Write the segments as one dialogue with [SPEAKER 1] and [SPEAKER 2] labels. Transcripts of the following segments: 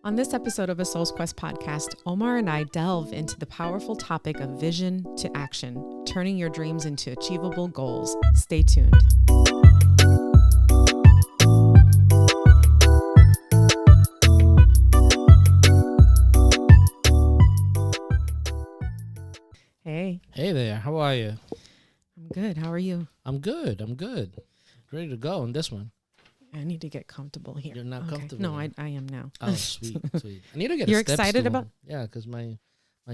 [SPEAKER 1] On this episode of ASoulsQuest podcast, Omar and I delve into the powerful topic of vision to action, turning your dreams into achievable goals. Stay tuned. Hey.
[SPEAKER 2] Hey there, how are you?
[SPEAKER 1] I'm good. How are you?
[SPEAKER 2] I'm good. Ready to go on this one.
[SPEAKER 1] I need to get comfortable here.
[SPEAKER 2] You're not comfortable?
[SPEAKER 1] No, I am now.
[SPEAKER 2] Oh, sweet. I need to get
[SPEAKER 1] You're
[SPEAKER 2] a step
[SPEAKER 1] excited
[SPEAKER 2] stool.
[SPEAKER 1] about?
[SPEAKER 2] Yeah, because my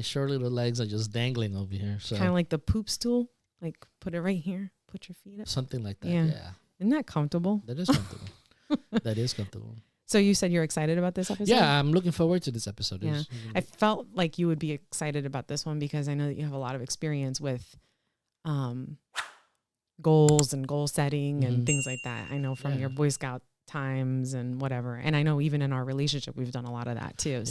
[SPEAKER 2] short little legs are just dangling over here. So
[SPEAKER 1] Kind of like the poop stool. Like put it right here. Put your feet up.
[SPEAKER 2] something like that.
[SPEAKER 1] Yeah.
[SPEAKER 2] Yeah.
[SPEAKER 1] Isn't that comfortable?
[SPEAKER 2] That is comfortable. That is comfortable.
[SPEAKER 1] So you said you're excited about this episode?
[SPEAKER 2] Yeah, I'm looking forward to this episode.
[SPEAKER 1] Yeah. I felt like you would be excited about this one because I know that you have a lot of experience with goals and goal setting and things like that. I know from your Boy Scout times and whatever. And I know even in our relationship, we've done a lot of that too.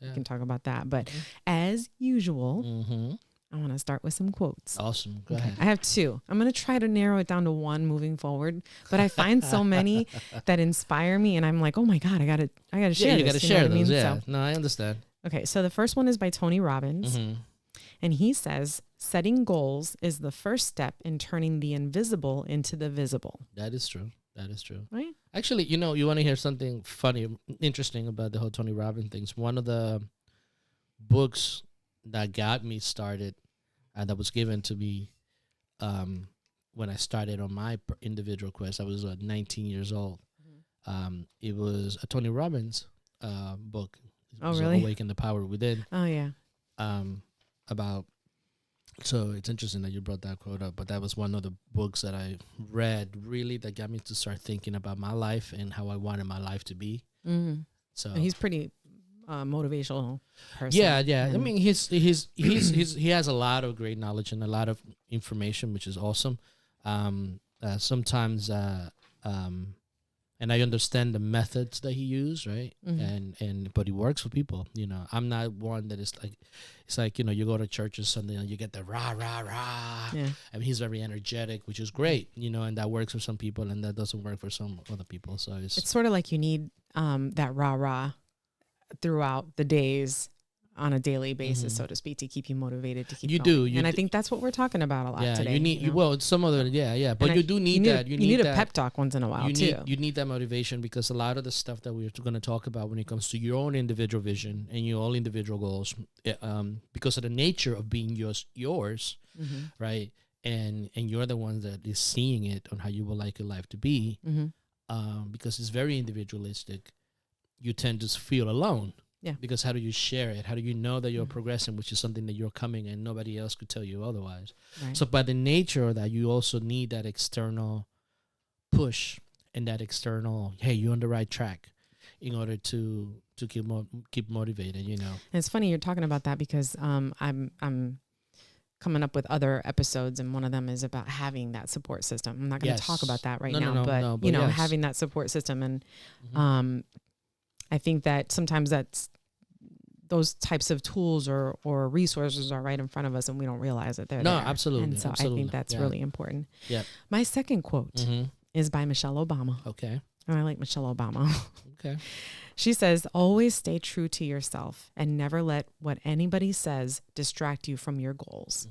[SPEAKER 1] We can talk about that. But as usual, I want to start with some quotes.
[SPEAKER 2] Awesome. Go ahead.
[SPEAKER 1] I have two. I'm going to try to narrow it down to one moving forward, but I find so many that inspire me and I'm like, oh my God, I gotta share
[SPEAKER 2] Yeah, you
[SPEAKER 1] this.
[SPEAKER 2] got to share those.
[SPEAKER 1] So,
[SPEAKER 2] No, I understand.
[SPEAKER 1] okay. So the first one is by Tony Robbins. And he says, setting goals is the first step in turning the invisible into the visible.
[SPEAKER 2] That is true.
[SPEAKER 1] Right?
[SPEAKER 2] Actually, you want to hear something funny, interesting about the whole Tony Robbins things. One of the books that got me started and that was given to me when I started on my individual quest, I was 19 years old. It was a Tony Robbins book.
[SPEAKER 1] Oh, really?
[SPEAKER 2] Awaken the Power Within.
[SPEAKER 1] Oh, yeah.
[SPEAKER 2] So it's interesting that you brought that quote up, but that was one of the books that I read really that got me to start thinking about my life and how I wanted my life to be. So
[SPEAKER 1] He's pretty motivational person.
[SPEAKER 2] Yeah. I mean, he has a lot of great knowledge and a lot of information, which is awesome. Sometimes, and I understand the methods that he used, right? But he works for people. I'm not one that is like, it's like, you go to church or something and you get the rah, rah, rah.
[SPEAKER 1] Yeah.
[SPEAKER 2] I mean, he's very energetic, which is great, and that works for some people and that doesn't work for some other people. So
[SPEAKER 1] It's sort of like you need that rah, rah throughout the days on a daily basis, so to speak, to keep you motivated to keep going. And I think that's what we're talking about a lot today.
[SPEAKER 2] You need, some of it, but you do need that.
[SPEAKER 1] You need a pep talk once in a while, too.
[SPEAKER 2] You need that motivation because a lot of the stuff that we're going to talk about when it comes to your own individual vision and your own individual goals, because of the nature of being yours, right? And you're the one that is seeing it on how you would like your life to be, because it's very individualistic. You tend to feel alone. Yeah. Because how do you share it? How do you know that you're progressing, which is something that you're coming and nobody else could tell you otherwise? Right. So by the nature of that, you also need that external push and that external, hey, you're on the right track in order to keep motivated, And
[SPEAKER 1] it's funny you're talking about that because I'm coming up with other episodes, and one of them is about having that support system. I'm not going to talk about that right now, but having that support system. And I think that sometimes those types of tools or resources are right in front of us and we don't realize that they're there.
[SPEAKER 2] No, absolutely.
[SPEAKER 1] And so I think that's really important.
[SPEAKER 2] Yeah.
[SPEAKER 1] My second quote is by Michelle Obama.
[SPEAKER 2] Okay.
[SPEAKER 1] And I like Michelle Obama.
[SPEAKER 2] Okay.
[SPEAKER 1] She says, always stay true to yourself and never let what anybody says distract you from your goals.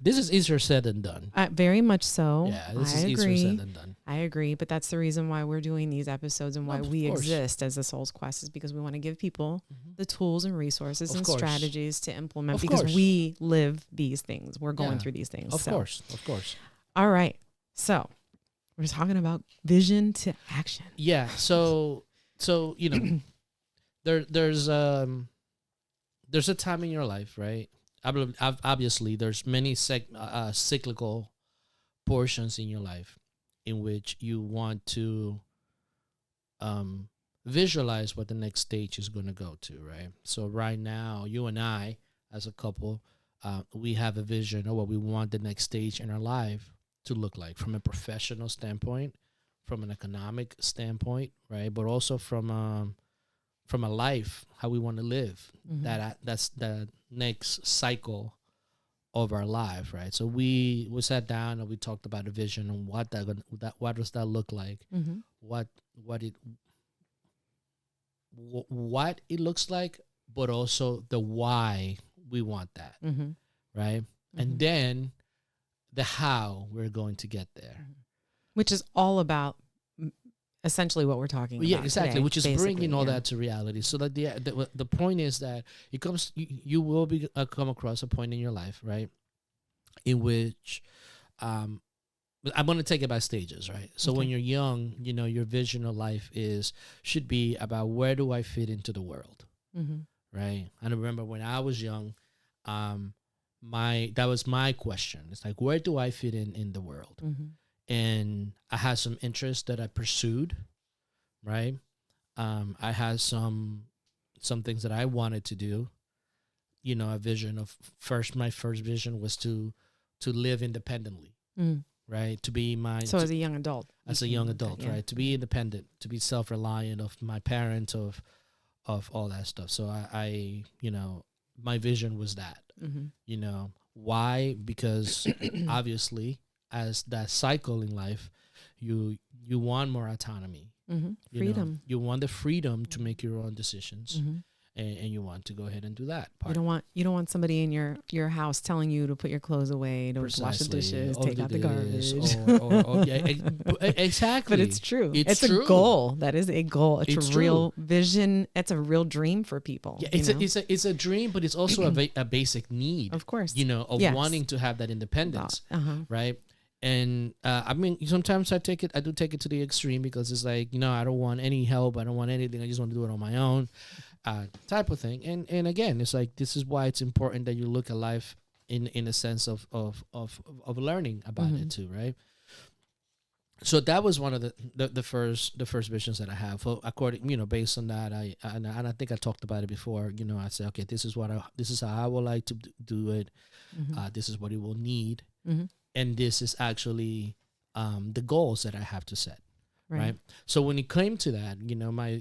[SPEAKER 2] This is easier said than done.
[SPEAKER 1] Very much so.
[SPEAKER 2] Yeah, this is easier said than done.
[SPEAKER 1] I agree, but that's the reason why we're doing these episodes and why we exist as the ASoulsQuest is because we want to give people the tools and resources and strategies to implement because we live these things. We're going through these things.
[SPEAKER 2] Of course.
[SPEAKER 1] All right. So we're talking about vision to action.
[SPEAKER 2] Yeah. So there's a time in your life, right? Obviously, there's many cyclical portions in your life in which you want to visualize what the next stage is going to go to, right? So right now, you and I, as a couple, we have a vision of what we want the next stage in our life to look like from a professional standpoint, from an economic standpoint, right? But also from a life, how we want to live. That's the next cycle of our life, right? So we sat down and we talked about a vision and what does that look like? What what it looks like, but also the why we want that, right? And then the how we're going to get there.
[SPEAKER 1] Which is all about essentially what we're talking about.
[SPEAKER 2] Yeah, exactly.
[SPEAKER 1] Today,
[SPEAKER 2] which is bringing all that to reality. So that the point is that it comes, you will come across a point in your life, right, in which I'm going to take it by stages, right? So when you're young, your vision of life should be about where do I fit into the world, right? I remember when I was young, that was my question. It's like, where do I fit in the world? And I had some interests that I pursued, right? I had some things that I wanted to do. A vision of my first vision was to live independently, right? To be
[SPEAKER 1] as a young adult.
[SPEAKER 2] As a young adult, right? To be independent, to be self-reliant of my parents, of all that stuff. So I my vision was that. Why? Because obviously, as that cycle in life, you want more autonomy,
[SPEAKER 1] freedom.
[SPEAKER 2] You want the freedom to make your own decisions, and you want to go ahead and do that part.
[SPEAKER 1] You don't want somebody in your house telling you to put your clothes away, to wash the dishes, take out the garbage.
[SPEAKER 2] Exactly.
[SPEAKER 1] But it's true. It's
[SPEAKER 2] true.
[SPEAKER 1] A goal. That is a goal. It's a real vision. It's a real dream for people.
[SPEAKER 2] Yeah, it's a dream, but it's also a basic need.
[SPEAKER 1] Of course.
[SPEAKER 2] Wanting to have that independence, right? And I mean, sometimes I do take it to the extreme, because it's like, I don't want any help. I don't want anything. I just want to do it on my own, type of thing. And again, it's like, this is why it's important that you look at life in a sense of learning about it too, right? So that was one of the first visions that I have. So according, based on that, I think I talked about it before. I said, okay, this is how I would like to do it. This is what it will need. And this is actually the goals that I have to set, right? So when it came to that,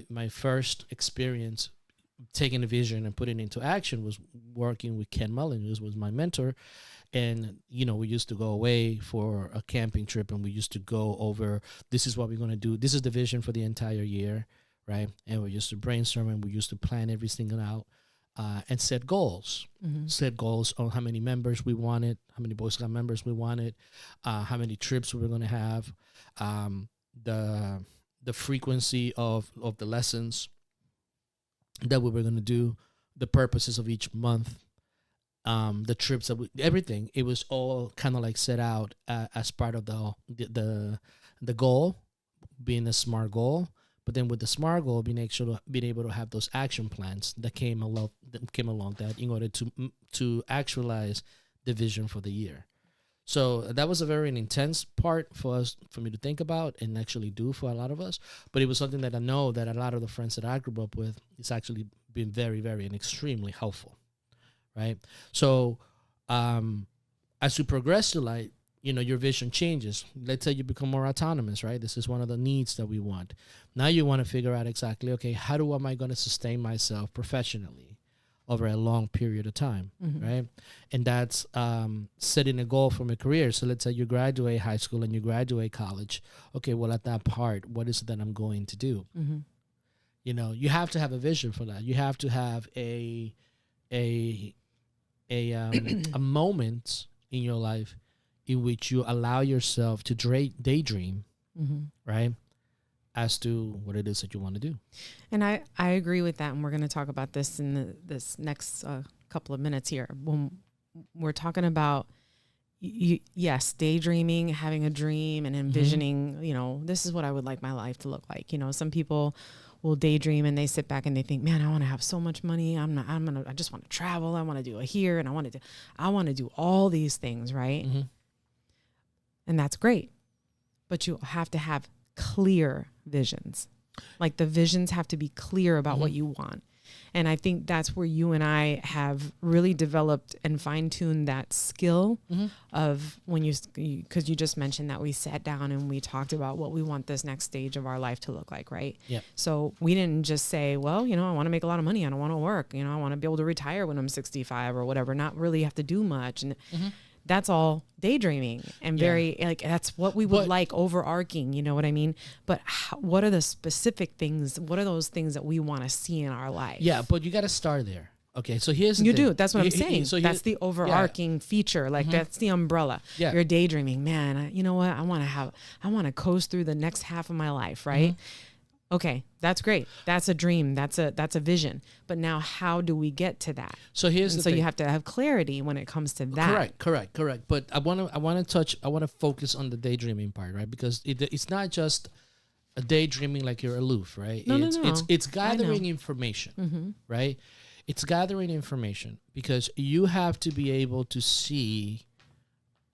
[SPEAKER 2] my first experience taking a vision and putting it into action was working with Ken Mullen, who was my mentor. And, we used to go away for a camping trip, and we used to go over, this is what we're going to do. This is the vision for the entire year, right? And we used to brainstorm, and we used to plan everything out. And set goals. Set goals on how many members we wanted, how many Boy Scout members we wanted, how many trips we were going to have, the frequency of the lessons that we were going to do, the purposes of each month, the trips, everything. It was all kind of like set out as part of the goal, being a SMART goal. But then with the SMART goal, being able to have those action plans that came along that in order to actualize the vision for the year. So that was a very intense part for me to think about and actually do for a lot of us. But it was something that I know that a lot of the friends that I grew up with, it's actually been very, very and extremely helpful, right? So as you progress to life, your vision changes. Let's say you become more autonomous, right? This is one of the needs that we want. Now you want to figure out exactly, okay, how am I going to sustain myself professionally over a long period of time, right? And that's setting a goal for my career. So let's say you graduate high school and you graduate college. Okay, well, at that part, what is it that I'm going to do? You have to have a vision for that. You have to have a moment in your life in which you allow yourself to daydream, right, as to what it is that you want to do.
[SPEAKER 1] And I agree with that, and we're going to talk about this in this next couple of minutes here. When we're talking about, yes, daydreaming, having a dream, and envisioning, this is what I would like my life to look like. Some people will daydream and they sit back and they think, man, I want to have so much money. I just want to travel. I want to do it here, and I want to do all these things, right? And that's great. But you have to have clear visions. Like the visions have to be clear about what you want. And I think that's where you and I have really developed and fine-tuned that skill of when because you just mentioned that we sat down and we talked about what we want this next stage of our life to look like, right?
[SPEAKER 2] Yeah.
[SPEAKER 1] So we didn't just say, well, I want to make a lot of money. I don't want to work. I want to be able to retire when I'm 65 or whatever, not really have to do much. And that's all daydreaming and very like, that's what we would like overarching, you know what I mean? But what are the specific things? What are those things that we want to see in our life?
[SPEAKER 2] Yeah, but you got to start there. Okay, so here's the thing.
[SPEAKER 1] do. That's what I'm saying. So that's the overarching feature. Like that's the umbrella. Yeah. You're daydreaming, man. You know what? I want to coast through the next half of my life, right? Okay, that's great. That's a dream. That's a vision. But now, how do we get to that?
[SPEAKER 2] So here's the thing.
[SPEAKER 1] You have to have clarity when it comes to that.
[SPEAKER 2] Correct. But I want to focus on the daydreaming part, right? Because it's not just a daydreaming like you're aloof, right?
[SPEAKER 1] No.
[SPEAKER 2] It's gathering information, right? It's gathering information because you have to be able to see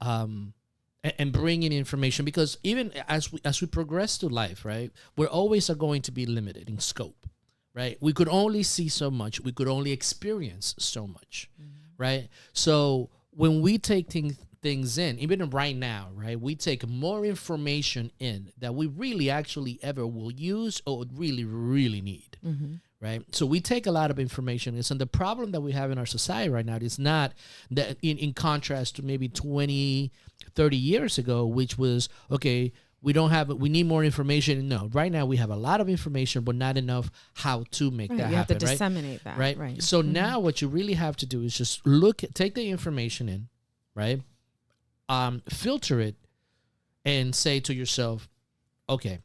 [SPEAKER 2] and bring in information, because even as we progress through life, right, we're always going to be limited in scope, right? We could only see so much. We could only experience so much, right? So when we take things in, even right now, right, we take more information in that we really actually ever will use or would really, really need. Right. So we take a lot of information. And the problem that we have in our society right now is not that in contrast to maybe 20, 30 years ago, which was, okay, we need more information. No, right now we have a lot of information, but not enough how to make that happen.
[SPEAKER 1] You have to disseminate that.
[SPEAKER 2] Right. So now what you really have to do is just take the information in, right? Filter it and say to yourself, okay,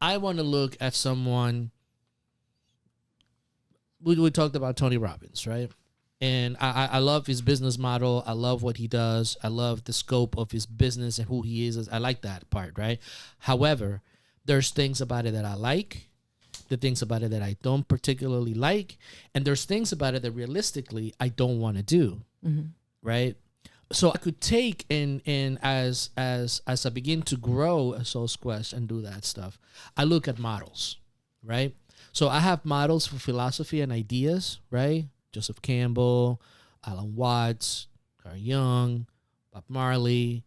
[SPEAKER 2] I want to look at someone. We talked about Tony Robbins, right? And I love his business model. I love what he does. I love the scope of his business and who he is. I like that part, right? However, there's things about it that I like, the things about it that I don't particularly like, and there's things about it that realistically I don't want to do, right? So I could take and as I begin to grow ASoulsQuest and do that stuff, I look at models, right? So I have models for philosophy and ideas, right? Joseph Campbell, Alan Watts, Carl Jung, Bob Marley,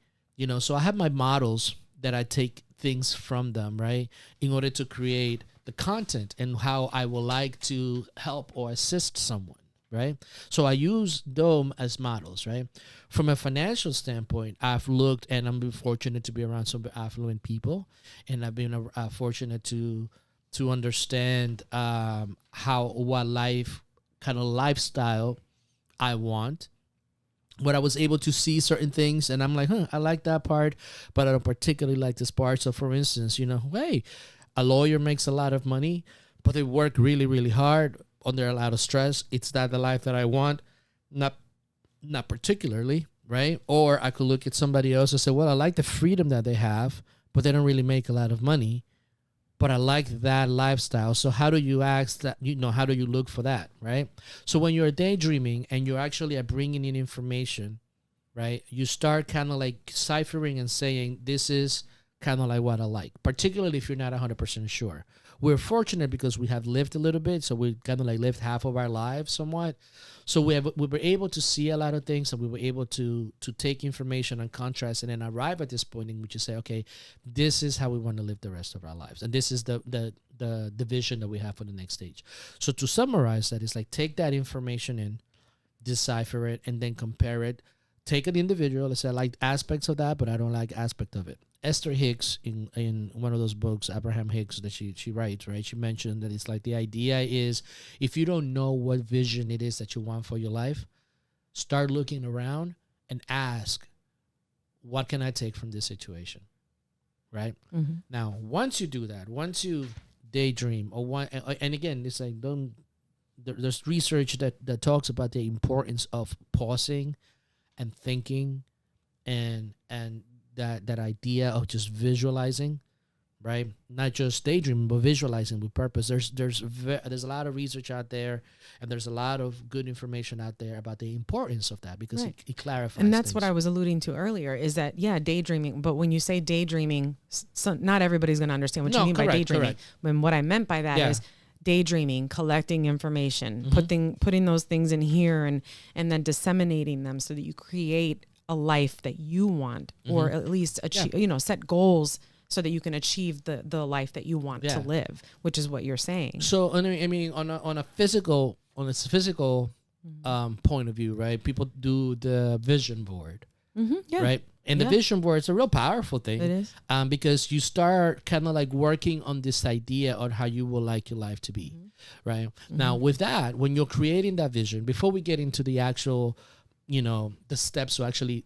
[SPEAKER 2] so I have my models that I take things from them, right? In order to create the content and how I would like to help or assist someone, right? So I use them as models, right? From a financial standpoint, I've looked and I'm fortunate to be around some affluent people, and I've been fortunate to understand what kind of lifestyle I want. But I was able to see certain things, and I'm like, I like that part, but I don't particularly like this part. So, for instance, hey, a lawyer makes a lot of money, but they work really, really hard under a lot of stress. It's not the life that I want, not particularly, right? Or I could look at somebody else and say, well, I like the freedom that they have, but they don't really make a lot of money. But I like that lifestyle. So how do you ask that? How do you look for that, right? So when you're daydreaming and you're actually bringing in information, right, you start kind of like ciphering and saying, this is kind of like what I like, particularly if you're not 100% sure. We're fortunate because we have lived a little bit, so we kind of like lived half of our lives somewhat. So we were able to see a lot of things, and we were able to take information and contrast, and then arrive at this point in which you say, okay, this is how we want to live the rest of our lives, and this is the vision that we have for the next stage. So to summarize that, it's like take that information in, decipher it, and then compare it. Take an individual. Let's say I like aspects of that, but I don't like aspect of it. Esther Hicks, in one of those books, Abraham Hicks, that she writes, right? She mentioned that it's like the idea is, if you don't know what vision it is that you want for your life, start looking around and ask, what can I take from this situation, right? Now, once you do that, once you daydream, and again, it's like there's research that talks about the importance of pausing and thinking and that idea of just visualizing, right? Not just daydreaming, but visualizing with purpose. There's a lot of research out there, and there's a lot of good information out there about the importance of that, because it clarifies.
[SPEAKER 1] And that's
[SPEAKER 2] things.
[SPEAKER 1] What I was alluding to earlier, is that, daydreaming. But when you say daydreaming, not everybody's going to understand what you mean by daydreaming. Correct. When what I meant by that is daydreaming, collecting information, putting those things in here, and then disseminating them so that you create a life that you want, or at least achieve, set goals so that you can achieve the life that you want to live, which is what you're saying.
[SPEAKER 2] So, I mean, on a physical point of view, right? People do the vision board, right? And the vision board is a real powerful thing.
[SPEAKER 1] It is.
[SPEAKER 2] Because you start kind of like working on this idea on how you would like your life to be, right? Now, with that, when you're creating that vision, before we get into the actual, the steps to actually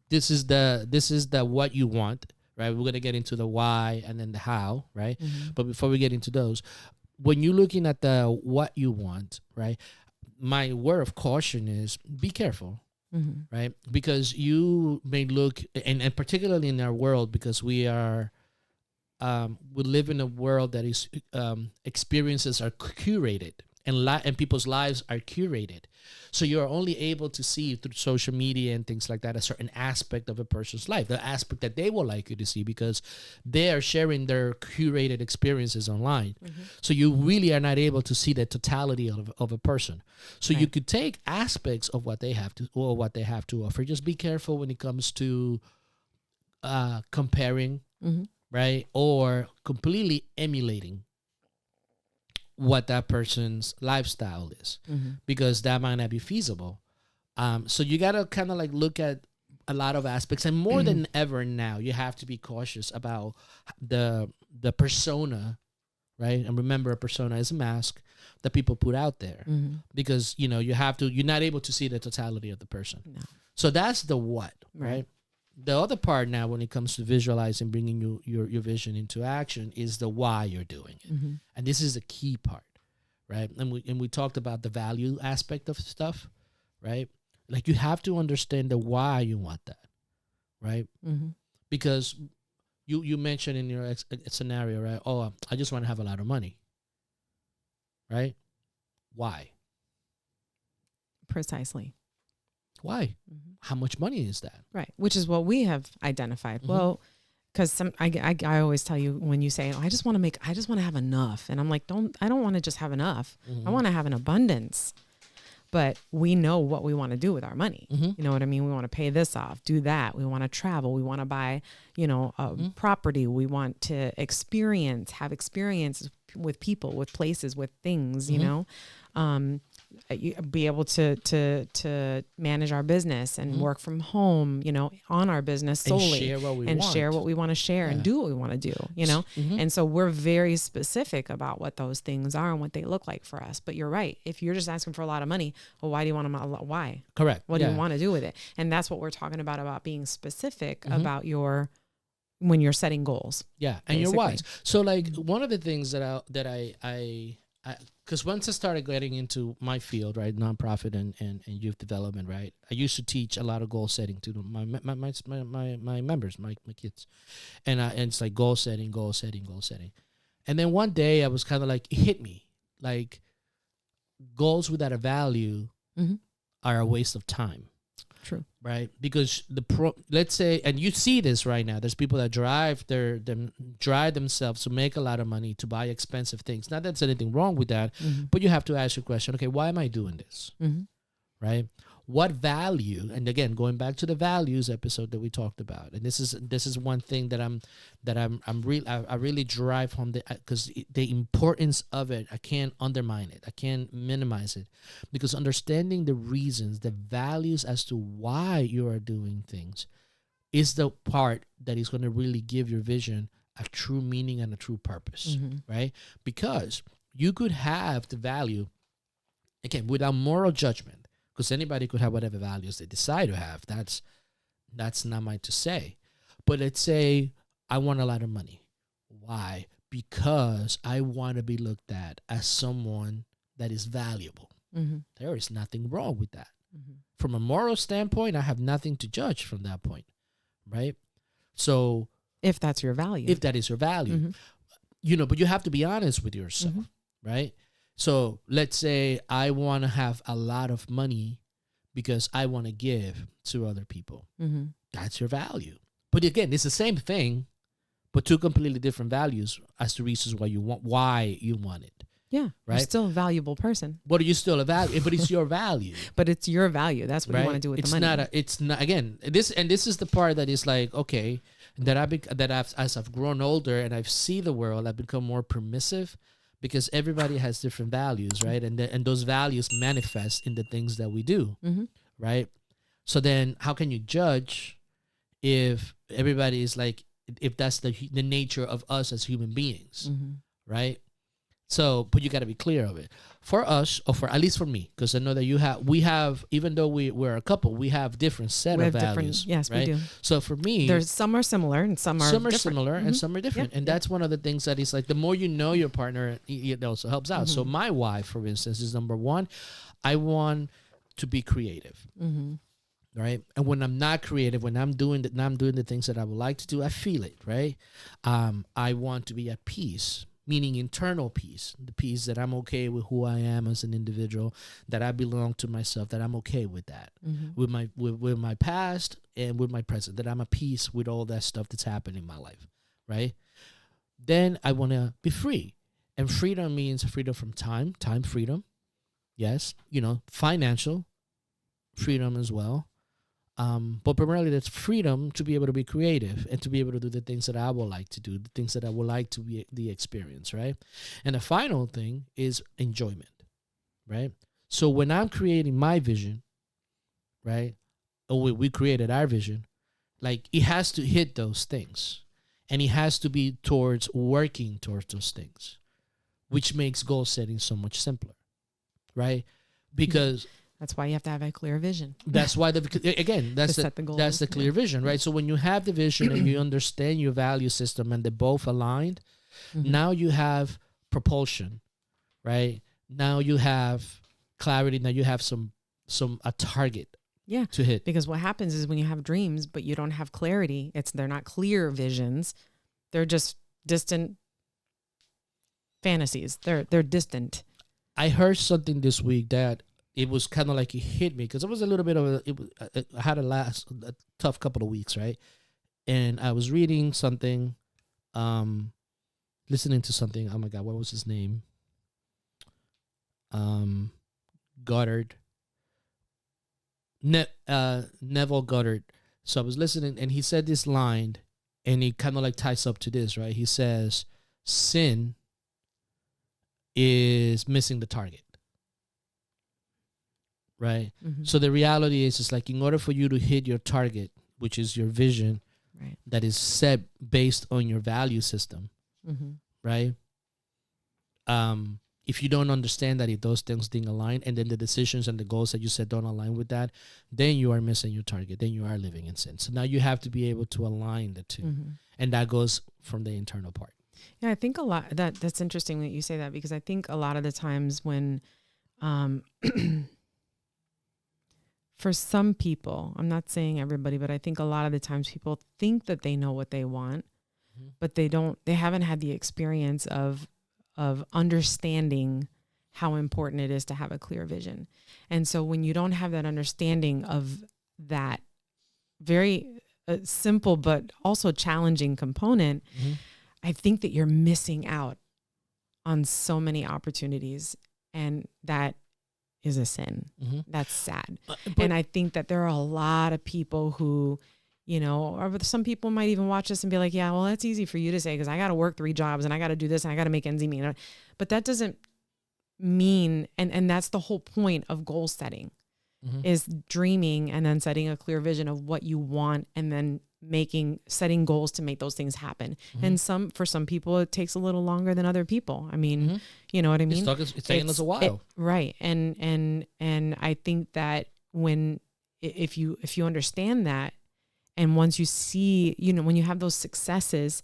[SPEAKER 2] this is the what you want, right? We're gonna get into the why and then the how, right? But before we get into those, when you're looking at the what you want, right? My word of caution is be careful. Right, because you may look, and particularly in our world, because we live in a world that is experiences are curated, and people's lives are curated. So you're only able to see through social media and things like that a certain aspect of a person's life, the aspect that they would like you to see, because they are sharing their curated experiences online. So you really are not able to see the totality of a person. So you could take aspects of what they have to offer. Just be careful when it comes to comparing, right, or completely emulating what that person's lifestyle is, because that might not be feasible. So you got to kind of like look at a lot of aspects, and more than ever now, you have to be cautious about the persona, right? And remember, a persona is a mask that people put out there, because you're not able to see the totality of the person. No. So that's the what, right? The other part now, when it comes to visualizing, bringing your vision into action, is the why you're doing it. And this is the key part, right? And we talked about the value aspect of stuff, right? Like, you have to understand the why you want that, right? Because you mentioned in your scenario, right? Oh, I just want to have a lot of money, right? Why?
[SPEAKER 1] Precisely.
[SPEAKER 2] Why? How much money is that?
[SPEAKER 1] Right. Which is what we have identified. Well, because I always tell you, when you say, I just want to have enough. And I'm like, I don't want to just have enough. I want to have an abundance. But we know what we want to do with our money. You know what I mean? We want to pay this off, do that. We want to travel. We want to buy, a property. We want to have experiences with people, with places, with things, be able to manage our business and work from home, on our business solely, and share what we want to share and do what we want to do, And so we're very specific about what those things are and what they look like for us. But you're right. If you're just asking for a lot of money, well, why do you want why?
[SPEAKER 2] Correct.
[SPEAKER 1] What do you want to do with it? And that's what we're talking about being specific about when you're setting goals.
[SPEAKER 2] Yeah. And you're wise. So like one of the things that I because once I started getting into my field, right, nonprofit and youth development, right, I used to teach a lot of goal setting to my members, my kids, and it's like goal setting. And then one day I was kind of like, it hit me, like, goals without a value are a waste of time.
[SPEAKER 1] True.
[SPEAKER 2] Right? Because let's say, and you see this right now, there's people that drive themselves to make a lot of money to buy expensive things. Not that there's anything wrong with that, but you have to ask your question, okay, why am I doing this? Right? What value? And again, going back to the values episode that we talked about, and this is one thing that I really drive home, because the importance of it, I can't undermine it, I can't minimize it, because understanding the reasons, the values as to why you are doing things, is the part that is going to really give your vision a true meaning and a true purpose, right? Because you could have the value, again, without moral judgment. Because anybody could have whatever values they decide to have. That's not mine to say. But let's say I want a lot of money. Why? Because I want to be looked at as someone that is valuable. There is nothing wrong with that. From a moral standpoint, I have nothing to judge from that point, right? So
[SPEAKER 1] if that's your value.
[SPEAKER 2] If that is your value. But you have to be honest with yourself, right? So let's say I want to have a lot of money because I want to give to other people. That's your value. But again, it's the same thing, but two completely different values as the reasons why you want it.
[SPEAKER 1] Yeah.
[SPEAKER 2] Right.
[SPEAKER 1] You're still a valuable person.
[SPEAKER 2] But you're still a value, but it's your value.
[SPEAKER 1] But it's your value. That's what you want to do with the money.
[SPEAKER 2] It's not, again, this is the part that is like, okay, as I've grown older and I've seen the world, I've become more permissive. Because everybody has different values, right? And those values manifest in the things that we do, right? So then how can you judge if everybody is like, if that's the nature of us as human beings, right? So, but you got to be clear of it. For us, or for at least for me, because I know that we have, even though we're a couple, we have different set of values.
[SPEAKER 1] Yes, right? We do.
[SPEAKER 2] So for me,
[SPEAKER 1] there's some are similar and some are different.
[SPEAKER 2] Similar and some are different. And that's one of the things that is like, the more you know your partner, it also helps out. So my wife, for instance, is number one, I want to be creative. Right. And when I'm not creative, when I'm doing the things that I would like to do, I feel it. Right. I want to be at peace, meaning internal peace, the peace that I'm okay with who I am as an individual, that I belong to myself, that I'm okay with that, with my past and with my present, that I'm at peace with all that stuff that's happening in my life. Right. Then I want to be free. And freedom means freedom from time freedom. Yes. Financial freedom as well. But primarily that's freedom to be able to be creative and to be able to do the things that I would like to do, the things that I would like to be the experience, right? And the final thing is enjoyment, right? So when I'm creating my vision, right, or we created our vision, like it has to hit those things, and it has to be towards working towards those things, which makes goal setting so much simpler, right? Because
[SPEAKER 1] that's why you have to have a clear vision.
[SPEAKER 2] That's why that's the clear vision, right? So when you have the vision and you understand your value system and they're both aligned, now you have propulsion, right? Now you have clarity. Now you have a target.
[SPEAKER 1] Yeah,
[SPEAKER 2] to hit.
[SPEAKER 1] Because what happens is when you have dreams but you don't have clarity, they're not clear visions. They're just distant fantasies. They're distant.
[SPEAKER 2] I heard something this week that it was kind of like it hit me, because it was a little bit of I had a tough couple of weeks, right? And I was reading something, listening to something. Oh my God, what was his name? Goddard. Neville Goddard. So I was listening, and he said this line, and it kind of like ties up to this, right? He says, sin is missing the target. Right. So the reality is, it's like, in order for you to hit your target, which is your vision, right, that is set based on your value system, right? If you don't understand that, if those things didn't align, and then the decisions and the goals that you set don't align with that, then you are missing your target. Then you are living in sin. So now you have to be able to align the two, and that goes from the internal part.
[SPEAKER 1] Yeah, I think a lot that's interesting that you say that, because I think a lot of the times when, for some people, I'm not saying everybody, but I think a lot of the times people think that they know what they want, but they haven't had the experience of understanding how important it is to have a clear vision. And so when you don't have that understanding of that very simple but also challenging component, I think that you're missing out on so many opportunities, and that is a sin. That's sad. And I think that there are a lot of people who, or some people might even watch this and be like, yeah, well, that's easy for you to say, because I got to work 3 jobs and I got to do this and I got to make ends meet. But that doesn't mean, and that's the whole point of goal setting, is dreaming and then setting a clear vision of what you want, and then setting goals to make those things happen. And for some people, it takes a little longer than other people. I mean, you know what I mean?
[SPEAKER 2] It's taking us a while.
[SPEAKER 1] Right. And I think that if you understand that, and once you see, when you have those successes,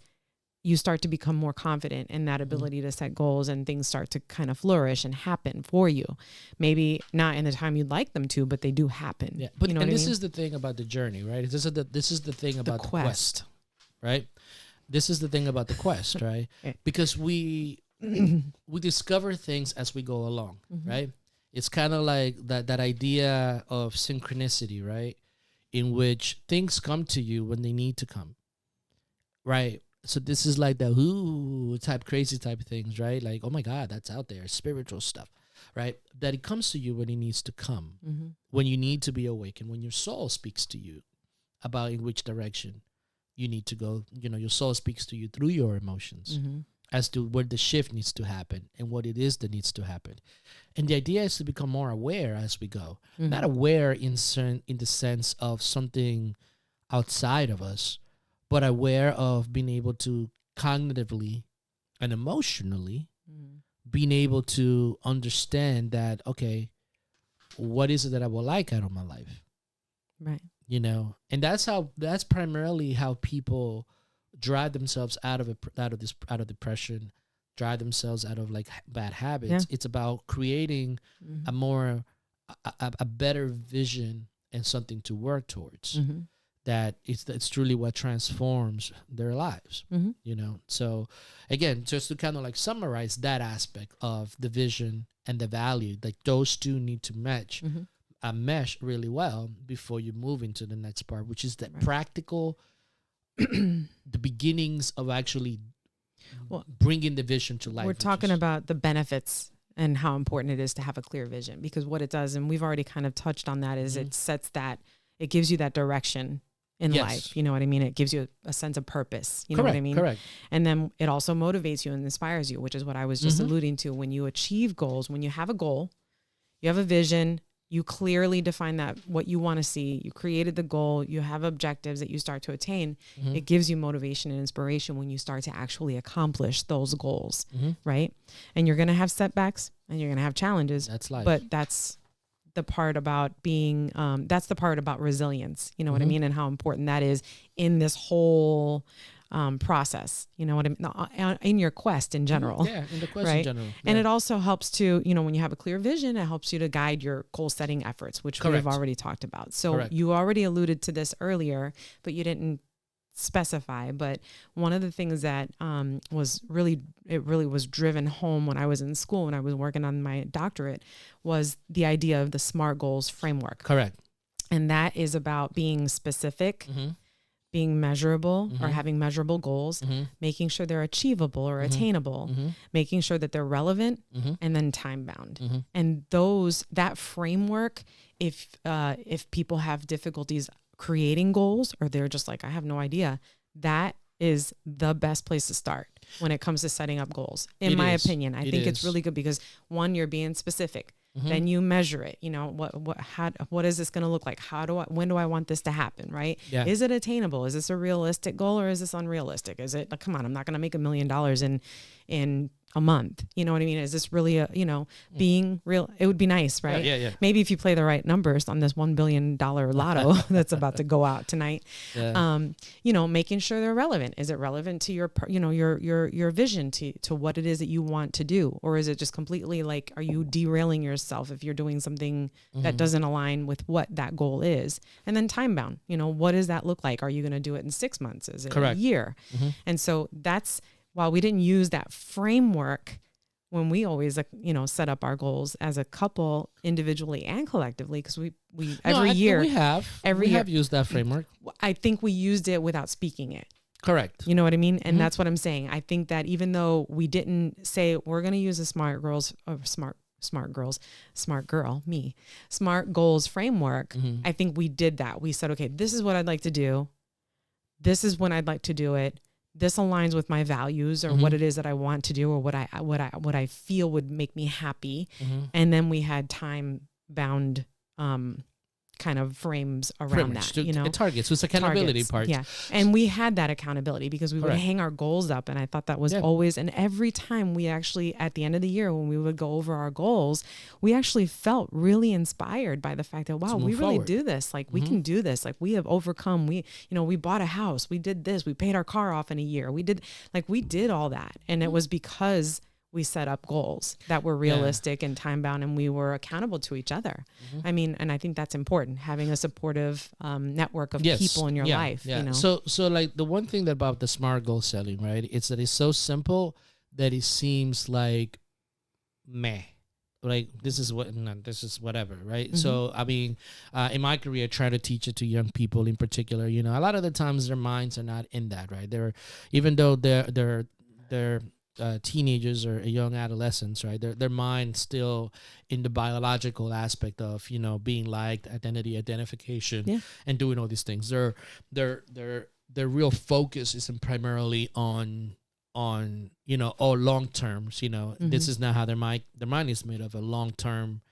[SPEAKER 1] you start to become more confident in that ability to set goals, and things start to kind of flourish and happen for you. Maybe not in the time you'd like them to, but they do happen.
[SPEAKER 2] Yeah. But this is the thing about the journey, right? This is the thing about the quest, right? This is the thing about the quest, right? Because we discover things as we go along, right? It's kind of like that idea of synchronicity, right? In which things come to you when they need to come, right? So this is like the crazy type of things, right? Like, oh my God, that's out there, spiritual stuff, right? That it comes to you when it needs to come, when you need to be awakened, when your soul speaks to you about in which direction you need to go. Your soul speaks to you through your emotions as to where the shift needs to happen and what it is that needs to happen. And the idea is to become more aware as we go. Not aware in the sense of something outside of us, but aware of being able to cognitively and emotionally being able to understand that, okay, what is it that I would like out of my life?
[SPEAKER 1] Right.
[SPEAKER 2] You know, and that's primarily how people drive themselves out of depression, drive themselves out of like bad habits. Yeah. It's about creating a better vision and something to work towards. That it's truly what transforms their lives, you know? So again, just to kind of like summarize that aspect of the vision and the value, like those two need to mesh really well before you move into the next part, which is the practical, the beginnings of actually bringing the vision to life.
[SPEAKER 1] We're talking about the benefits and how important it is to have a clear vision, because what it does, and we've already kind of touched on that, is it gives you that direction in life. You know what I mean? It gives you a sense of purpose. You know what I mean?
[SPEAKER 2] Correct.
[SPEAKER 1] And then it also motivates you and inspires you, which is what I was just alluding to. When you achieve goals, when you have a goal, you have a vision, you clearly define that what you want to see, you created the goal, you have objectives that you start to attain. It gives you motivation and inspiration when you start to actually accomplish those goals, right? And you're going to have setbacks and you're going to have challenges.
[SPEAKER 2] That's life.
[SPEAKER 1] But that's the part about being, that's the part about resilience, you know what I mean? And how important that is in this whole process, you know what I mean? In your quest in general.
[SPEAKER 2] Yeah, in the quest in general. Yeah.
[SPEAKER 1] And it also helps to, you know, when you have a clear vision, it helps you to guide your goal setting efforts, which we've already talked about. So you already alluded to this earlier, but you didn't specify. But one of the things that was really driven home when I was in school, when I was working on my doctorate, was the idea of the SMART goals framework.
[SPEAKER 2] Correct.
[SPEAKER 1] And that is about being specific, being measurable or having measurable goals, making sure they're achievable or attainable, making sure that they're relevant, and then time bound. And that framework, if people have difficulties creating goals, or they're just like, I have no idea, that is the best place to start when it comes to setting up goals. In my opinion, I think it's really good because, one, you're being specific. Then you measure it. You know, what is this going to look like? When do I want this to happen? Right? Yeah. Is it attainable? Is this a realistic goal, or is this unrealistic? Is it like, come on, I'm not going to make $1 million in a month. You know what I mean? Is this really being real? It would be nice, right?
[SPEAKER 2] Yeah.
[SPEAKER 1] Maybe if you play the right numbers on this $1 billion lotto that's about to go out tonight, making sure they're relevant. Is it relevant to your vision to what it is that you want to do? Or is it just completely like, are you derailing yourself if you're doing something that doesn't align with what that goal is? And then time bound, what does that look like? Are you going to do it in 6 months? Is it a year? And so while we didn't use that framework when we always, set up our goals as a couple, individually and collectively, because we every year
[SPEAKER 2] we have used that framework.
[SPEAKER 1] I think we used it without speaking it.
[SPEAKER 2] Correct.
[SPEAKER 1] You know what I mean? And that's what I'm saying. I think that even though we didn't say we're going to use a smart goals framework, I think we did that. We said, okay, this is what I'd like to do. This is when I'd like to do it. This aligns with my values or what it is that I want to do or what I feel would make me happy. And then we had time bound kind of frames around that,
[SPEAKER 2] and targets. It's accountability part.
[SPEAKER 1] Yeah. And we had that accountability because we would hang our goals up. And I thought that was always, and every time we actually, at the end of the year, when we would go over our goals, we actually felt really inspired by the fact that, wow, we really do this. Like we can do this. Like we have overcome, we bought a house, we did this, we paid our car off in a year. We did all that. And it was because we set up goals that were realistic and time bound, and we were accountable to each other. I mean, and I think that's important, having a supportive network of people in your life. Yeah.
[SPEAKER 2] So like the one thing about the SMART goal setting, right? It's that it's so simple that it seems like meh. Like this is whatever, right? So I mean, in my career, I try to teach it to young people in particular. A lot of the times their minds are not in that, right? Even though they're teenagers or young adolescents, right? Their mind's still in the biological aspect of being liked, identification, and doing all these things. Their real focus isn't primarily on or long terms. This is not how their mind is made of a long term.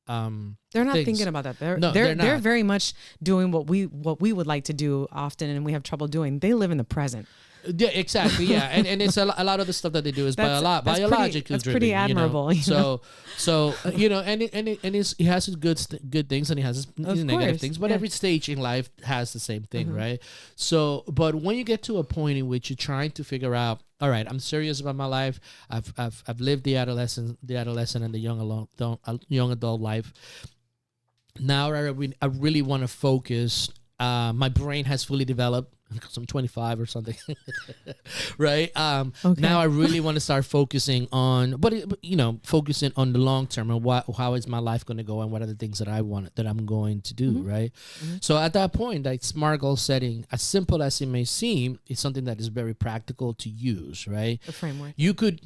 [SPEAKER 1] They're not thinking about that.
[SPEAKER 2] They're
[SPEAKER 1] very much doing what we would like to do often, and we have trouble doing. They live in the present.
[SPEAKER 2] Yeah, exactly. Yeah, and it's a lot of the stuff that they do is biologically driven.
[SPEAKER 1] That's pretty admirable.
[SPEAKER 2] So and it has its good things and it has its negative things. But every stage in life has the same thing, right? So, but when you get to a point in which you're trying to figure out, all right, I'm serious about my life. I've lived the adolescent and the young adult life. Now I really want to focus. My brain has fully developed. Because I'm 25 or something, right? Now I really want to start focusing on, focusing on the long term and how is my life going to go and what are the things that I'm going to do, right? So at that point, like SMART goal setting, as simple as it may seem, is something that is very practical to use, right?
[SPEAKER 1] The framework.
[SPEAKER 2] You could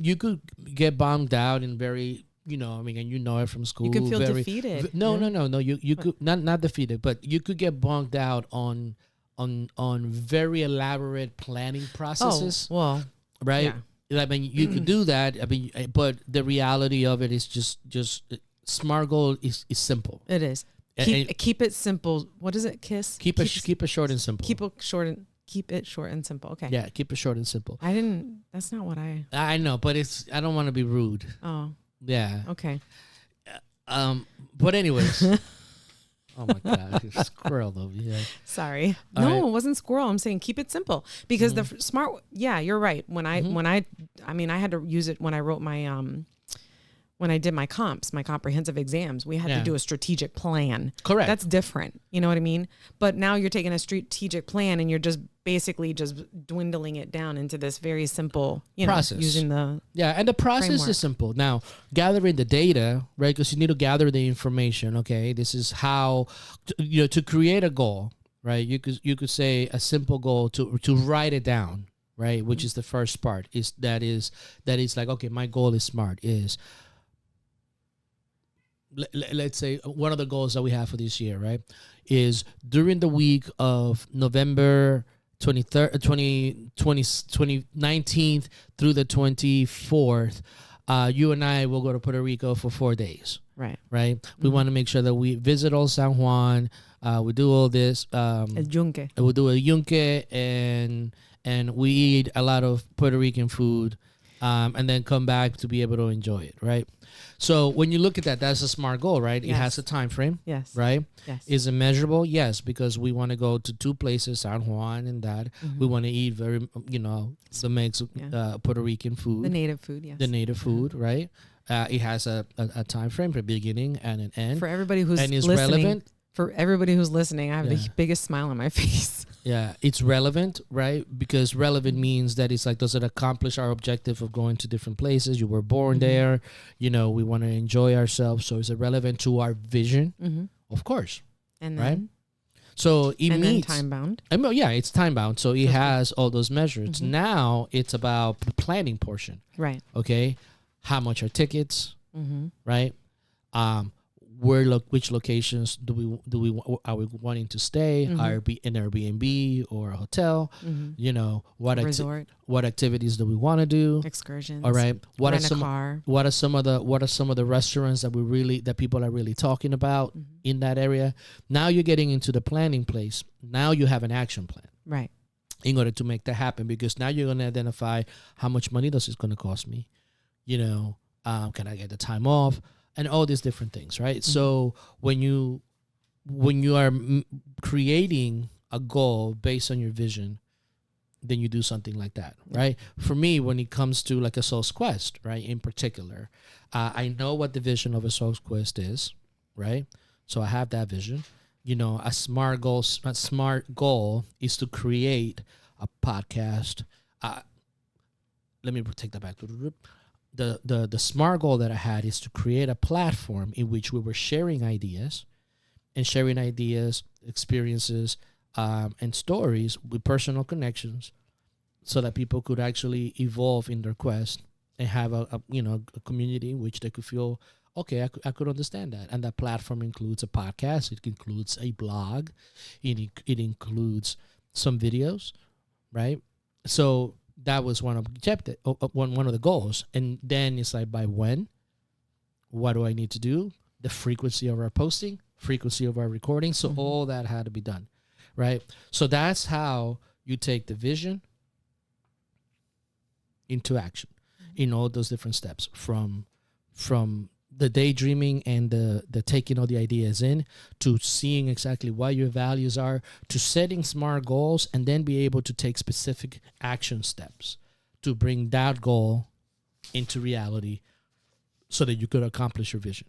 [SPEAKER 2] get bombed out in very. And you know it from school.
[SPEAKER 1] You could feel defeated.
[SPEAKER 2] No. You could not defeated, but you could get bogged out on very elaborate planning processes.
[SPEAKER 1] Oh, well,
[SPEAKER 2] right. Yeah. I mean, you could do that. I mean, but the reality of it is just SMART goal is simple.
[SPEAKER 1] It is. Keep it simple. What is it? KISS.
[SPEAKER 2] Keep it short and simple.
[SPEAKER 1] Keep it short and simple. Okay.
[SPEAKER 2] Yeah, keep it short and simple.
[SPEAKER 1] That's not what
[SPEAKER 2] I know, but I don't want to be rude.
[SPEAKER 1] Oh.
[SPEAKER 2] Yeah.
[SPEAKER 1] Okay.
[SPEAKER 2] But anyways. Oh my God, squirrel over here.
[SPEAKER 1] Sorry. No, it wasn't squirrel. I'm saying keep it simple because the SMART. Yeah, you're right. When I had to use it when I wrote my when I did my comps, my comprehensive exams. We had to do a strategic plan.
[SPEAKER 2] Correct.
[SPEAKER 1] That's different. You know what I mean? But now you're taking a strategic plan and you're just basically just dwindling it down into this very simple
[SPEAKER 2] process.
[SPEAKER 1] Using the
[SPEAKER 2] and the process
[SPEAKER 1] framework.
[SPEAKER 2] is simple. Now, gathering the data, right? Because you need to gather the information. Okay, this is how to create a goal, right? You could say a simple goal to write it down, right? Which is the first part. That is like, okay, my goal is SMART is. Let's say one of the goals that we have for this year, right, is during the week of November 19th through the 24th, you and I will go to Puerto Rico for 4 days.
[SPEAKER 1] Right.
[SPEAKER 2] We want to make sure that we visit all San Juan. We do all this.
[SPEAKER 1] El Yunque.
[SPEAKER 2] We'll do a Yunque and we eat a lot of Puerto Rican food. And then come back to be able to enjoy it, right? So when you look at that, that's a SMART goal, right? Yes. It has a time frame,
[SPEAKER 1] yes,
[SPEAKER 2] right?
[SPEAKER 1] Yes.
[SPEAKER 2] Is it measurable? Yes, because we want to go to 2 places, San Juan and that. We want to eat very, the Puerto Rican food,
[SPEAKER 1] the native food, yes,
[SPEAKER 2] the native food, right? It has a time frame for beginning and an end
[SPEAKER 1] for everybody who's
[SPEAKER 2] and is
[SPEAKER 1] listening.
[SPEAKER 2] Relevant.
[SPEAKER 1] For everybody who's listening, I have the biggest smile on my face.
[SPEAKER 2] Yeah, it's relevant, right? Because relevant means that it's like, does it accomplish our objective of going to different places? You were born there. We want to enjoy ourselves. So is it relevant to our vision? Of course.
[SPEAKER 1] And
[SPEAKER 2] right?
[SPEAKER 1] then,
[SPEAKER 2] so it meets
[SPEAKER 1] time bound.
[SPEAKER 2] It's time bound. So it has all those measures. Now it's about the planning portion.
[SPEAKER 1] Right.
[SPEAKER 2] Okay. How much are tickets? Right. Which locations are we wanting to stay? An Airbnb or a hotel? What activities do we want to do?
[SPEAKER 1] Excursions.
[SPEAKER 2] All right. What are some of the restaurants that people are really talking about in that area? Now you're getting into the planning place. Now you have an action plan.
[SPEAKER 1] Right.
[SPEAKER 2] In order to make that happen, because now you're going to identify how much money this is going to cost me. Can I get the time off? And all these different things, right? So when you are creating a goal based on your vision, then you do something like that, right? For me, when it comes to like ASoulsQuest, right, in particular, I know what the vision of ASoulsQuest is, right? So I have that vision. A SMART goal is to create a podcast. Let me take that back. The SMART goal that I had is to create a platform in which we were sharing ideas, experiences, and stories with personal connections, so that people could actually evolve in their quest and have a community in which they could feel, okay, I could understand that. And that platform includes a podcast. It includes a blog. It includes some videos, right? So that was one of the goals. And then it's like, by when? What do I need to do? The frequency of our posting, frequency of our recording. So all that had to be done, right? So that's how you take the vision into action in all those different steps, from the daydreaming and the taking all the ideas in, to seeing exactly what your values are, to setting smart goals, and then be able to take specific action steps to bring that goal into reality so that you could accomplish your vision.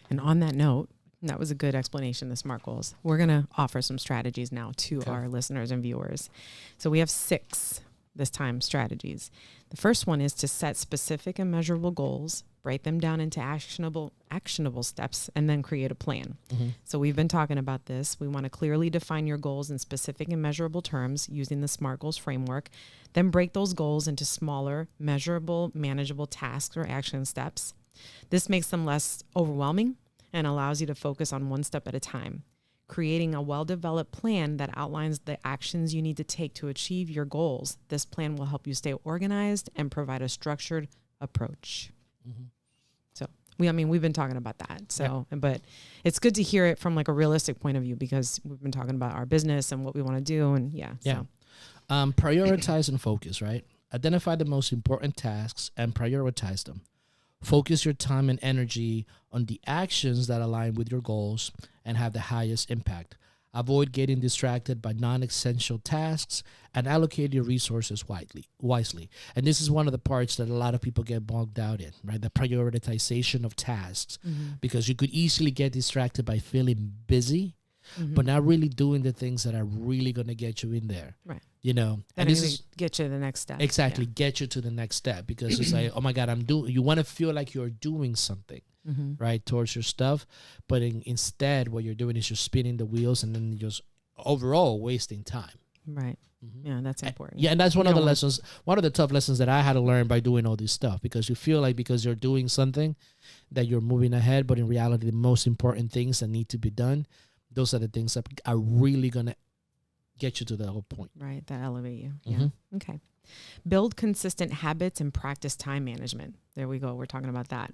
[SPEAKER 1] And on that note, that was a good explanation of SMART goals. We're going to offer some strategies now to our listeners and viewers. So we have 6 this time strategies. The first one is to set specific and measurable goals, break them down into actionable steps, and then create a plan. So we've been talking about this. We want to clearly define your goals in specific and measurable terms using the SMART goals framework, then break those goals into smaller, measurable, manageable tasks or action steps. This makes them less overwhelming and allows you to focus on one step at a time. Creating a well-developed plan that outlines the actions you need to take to achieve your goals. This plan will help you stay organized and provide a structured approach. So we've been talking about that. So, but it's good to hear it from like a realistic point of view, because we've been talking about our business and what we want to do. And
[SPEAKER 2] prioritize and focus, right? Identify the most important tasks and prioritize them. Focus your time and energy on the actions that align with your goals and have the highest impact. Avoid getting distracted by non-essential tasks and allocate your resources wisely. And this is one of the parts that a lot of people get bogged out in, right? The prioritization of tasks, because you could easily get distracted by feeling busy, but not really doing the things that are really going to get you in there.
[SPEAKER 1] Right.
[SPEAKER 2] You know,
[SPEAKER 1] and this is get you to the next step.
[SPEAKER 2] Exactly. Get you to the next step, because it's like, oh my God, you want to feel like you're doing something, right, towards your stuff. But instead, what you're doing is you're spinning the wheels and then you're just overall wasting time.
[SPEAKER 1] Right. Yeah, that's important.
[SPEAKER 2] Yeah, and that's one of the tough lessons that I had to learn by doing all this stuff, because you feel like because you're doing something that you're moving ahead, but in reality, the most important things that need to be done, those are the things that are really going to get you to that whole point.
[SPEAKER 1] Right, that elevate you. Yeah. Okay. Build consistent habits and practice time management. There we go. We're talking about that.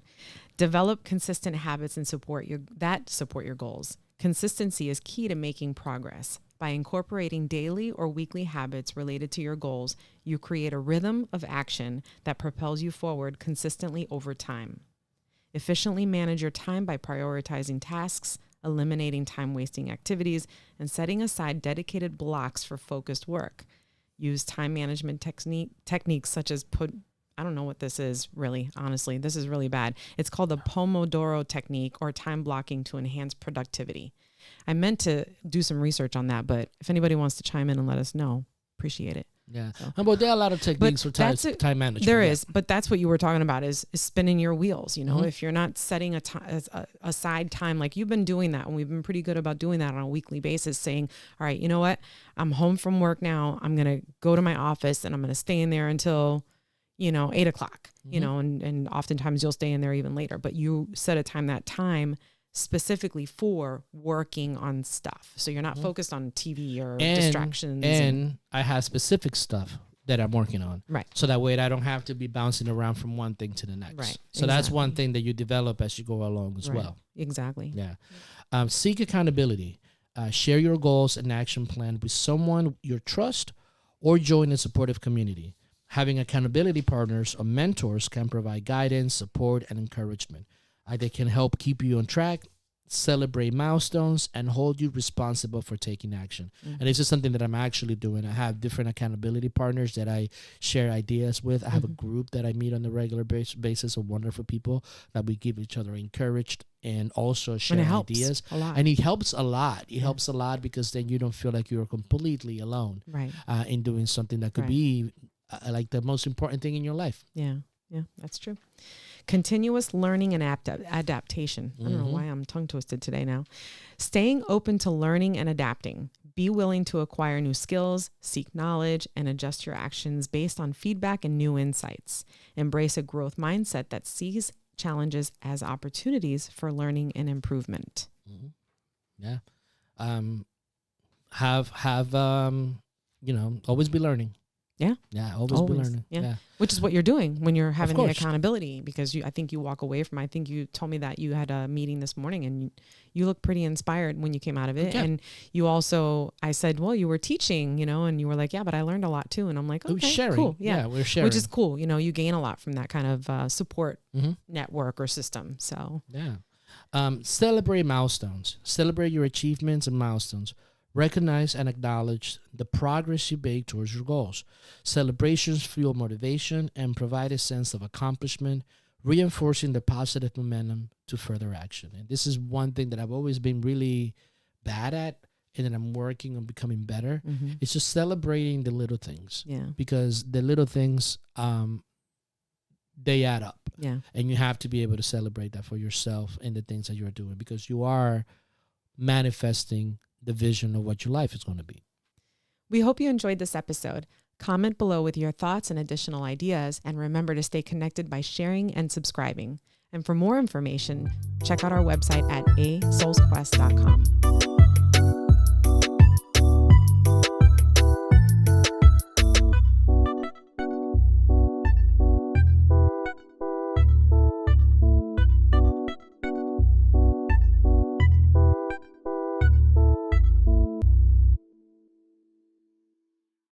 [SPEAKER 1] Develop consistent habits and support your goals. Consistency is key to making progress. By incorporating daily or weekly habits related to your goals, you create a rhythm of action that propels you forward consistently over time. Efficiently manage your time by prioritizing tasks, eliminating time-wasting activities, and setting aside dedicated blocks for focused work. Use time management techniques such as I don't know what this is really, honestly. This is really bad. It's called the Pomodoro technique, or time blocking to enhance productivity. I meant to do some research on that, but if anybody wants to chime in and let us know, appreciate it.
[SPEAKER 2] Yeah. But there are a lot of techniques for time management.
[SPEAKER 1] There is, but that's what you were talking about is spinning your wheels. You know, if you're not setting aside time, like you've been doing that, and we've been pretty good about doing that on a weekly basis, saying, all right, you know what? I'm home from work now. I'm going to go to my office and I'm going to stay in there until, 8 o'clock, and oftentimes you'll stay in there even later, but you set a time specifically for working on stuff. So you're not focused on TV or distractions.
[SPEAKER 2] And I have specific stuff that I'm working on. Right. So that way I don't have to be bouncing around from one thing to the next. Right. So that's one thing that you develop as you go along as well.
[SPEAKER 1] Exactly.
[SPEAKER 2] Yeah. Seek accountability. Share your goals and action plan with someone you trust, or join a supportive community. Having accountability partners or mentors can provide guidance, support, and encouragement. They can help keep you on track, celebrate milestones, and hold you responsible for taking action. And this is something that I'm actually doing. I have different accountability partners that I share ideas with. I have a group that I meet on a regular basis of wonderful people that we give each other encouraged and also share ideas. And it helps a lot. It helps a lot because then you don't feel like you're completely alone in doing something that could be like the most important thing in your life.
[SPEAKER 1] Yeah, that's true. Continuous learning and adaptation. I don't know why I'm tongue twisted today now. Staying open to learning and adapting. Be willing to acquire new skills, seek knowledge, and adjust your actions based on feedback and new insights. Embrace a growth mindset that sees challenges as opportunities for learning and improvement.
[SPEAKER 2] Yeah. Always be learning.
[SPEAKER 1] Yeah.
[SPEAKER 2] Yeah. Always be learning.
[SPEAKER 1] Yeah. Which is what you're doing when you're having the accountability, because I think you walk away from, I think you told me that you had a meeting this morning and you look pretty inspired when you came out of it. Okay. And you also, I said, well, you were teaching, and you were like, yeah, but I learned a lot too. And I'm like, okay, sharing. Cool. Yeah.
[SPEAKER 2] We're sharing.
[SPEAKER 1] Which is cool. You gain a lot from that kind of support network or system. So
[SPEAKER 2] yeah. Celebrate milestones. Celebrate your achievements and milestones. Recognize and acknowledge the progress you make towards your goals. Celebrations fuel motivation and provide a sense of accomplishment, reinforcing the positive momentum to further action. And this is one thing that I've always been really bad at, and that I'm working on becoming better. It's just celebrating the little things.
[SPEAKER 1] Yeah.
[SPEAKER 2] Because the little things, they add up.
[SPEAKER 1] Yeah.
[SPEAKER 2] And you have to be able to celebrate that for yourself and the things that you're doing, because you are manifesting the vision of what your life is going to be.
[SPEAKER 1] We hope you enjoyed this episode. Comment below with your thoughts and additional ideas, and remember to stay connected by sharing and subscribing. And for more information, check out our website at ASoulsQuest.com.